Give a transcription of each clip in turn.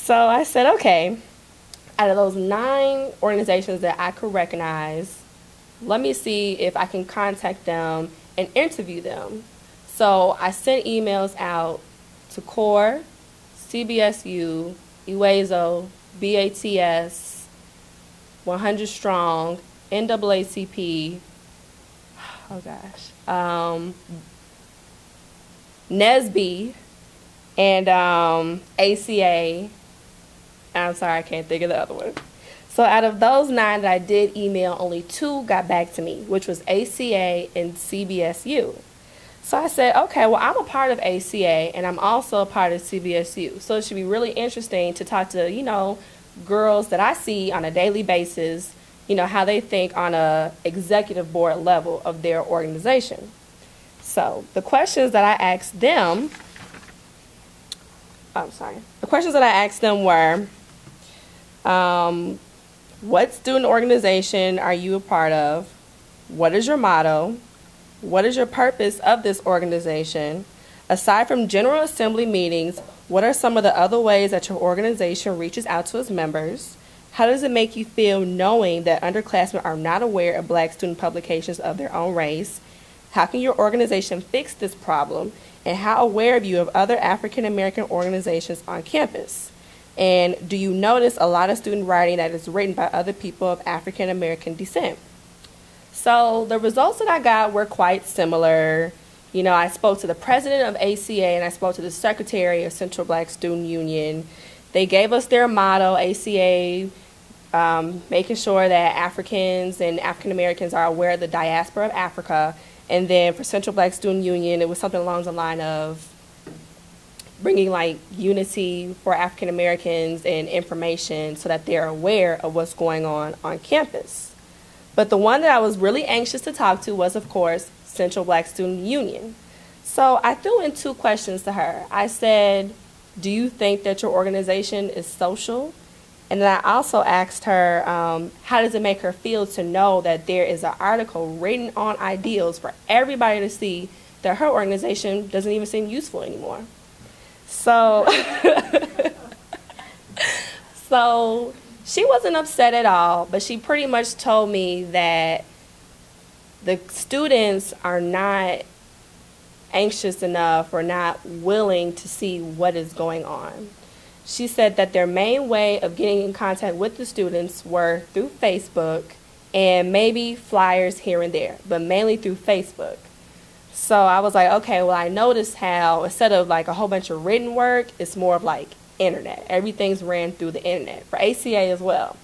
So I said, okay, out of those 9 organizations that I could recognize, let me see if I can contact them and interview them. So I sent emails out to CORE, CBSU, EUI, BATS, 100 Strong, NAACP, oh gosh, NSB, and ACA. I'm sorry, I can't think of the other one. So out of those 9 that I did email, only 2 got back to me, which was ACA and CBSU. So I said, okay, well, I'm a part of ACA and I'm also a part of CBSU. So it should be really interesting to talk to, you know, girls that I see on a daily basis, you know, how they think on a executive board level of their organization. So the questions that I asked them, were, what student organization are you a part of? What is your motto? What is your purpose of this organization? Aside from General Assembly meetings, what are some of the other ways that your organization reaches out to its members? How does it make you feel knowing that underclassmen are not aware of Black student publications of their own race? How can your organization fix this problem? And how aware are you of other African American organizations on campus? And do you notice a lot of student writing that is written by other people of African American descent? So the results that I got were quite similar. You know, I spoke to the president of ACA and I spoke to the secretary of Central Black Student Union. They gave us their motto, ACA, making sure that Africans and African Americans are aware of the diaspora of Africa. And then for Central Black Student Union, it was something along the line of bringing like unity for African Americans and information so that they're aware of what's going on campus. But the one that I was really anxious to talk to was, of course, Central Black Student Union. So I threw in 2 questions to her. I said, do you think that your organization is social? And then I also asked her, how does it make her feel to know that there is an article written on ideals for everybody to see that her organization doesn't even seem useful anymore? So, so she wasn't upset at all, but she pretty much told me that the students are not anxious enough or not willing to see what is going on. She said that their main way of getting in contact with the students were through Facebook and maybe flyers here and there, but mainly through Facebook. So I was like, okay, well, I noticed how instead of like a whole bunch of written work, it's more of like internet. Everything's ran through the internet, for ACA as well.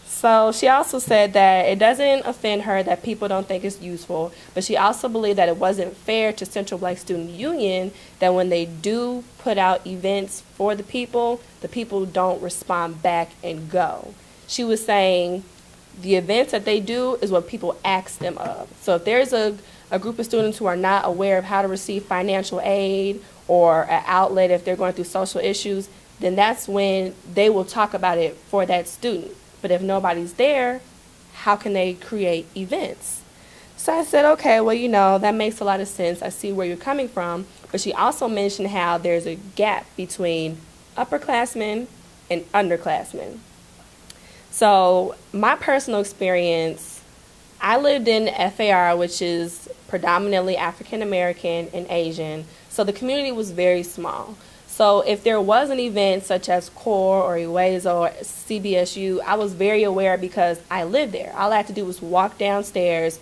So she also said that it doesn't offend her that people don't think it's useful, but she also believed that it wasn't fair to Central Black Student Union that when they do put out events for the people don't respond back and go. She was saying the events that they do is what people ask them of. So if there's a group of students who are not aware of how to receive financial aid or an outlet if they're going through social issues, then that's when they will talk about it for that student. But if nobody's there, how can they create events? So I said, okay, well, you know, that makes a lot of sense. I see where you're coming from. But she also mentioned how there's a gap between upperclassmen and underclassmen. So my personal experience, I lived in FAR, which is predominantly African American and Asian. So the community was very small. So if there was an event such as CORE or EUI or CBSU, I was very aware because I lived there. All I had to do was walk downstairs,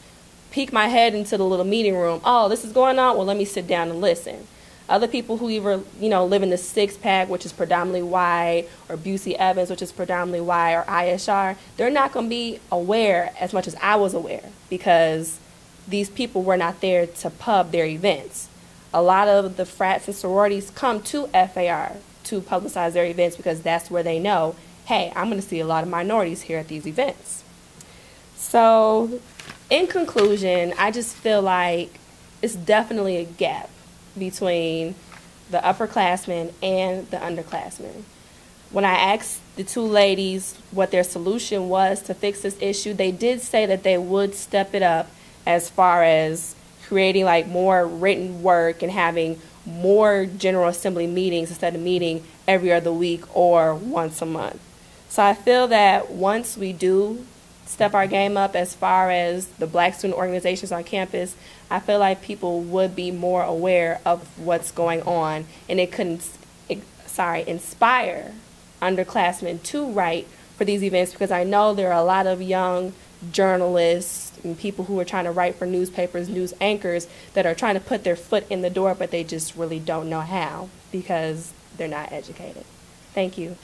peek my head into the little meeting room. Oh, this is going on? Well, let me sit down and listen. Other people who either, you know, live in the Six Pack, which is predominantly white, or Busey Evans, which is predominantly white, or ISR, they're not going to be aware as much as I was aware because these people were not there to pub their events. A lot of the frats and sororities come to FAR to publicize their events because that's where they know, hey, I'm going to see a lot of minorities here at these events. So in conclusion, I just feel like it's definitely a gap between the upperclassmen and the underclassmen. When I asked the 2 ladies what their solution was to fix this issue, they did say that they would step it up as far as creating like more written work and having more General Assembly meetings instead of meeting every other week or once a month. So I feel that once we do step our game up as far as the Black student organizations on campus, I feel like people would be more aware of what's going on, and it could inspire underclassmen to write for these events, because I know there are a lot of young journalists and people who are trying to write for newspapers, news anchors, that are trying to put their foot in the door, but they just really don't know how because they're not educated. Thank you.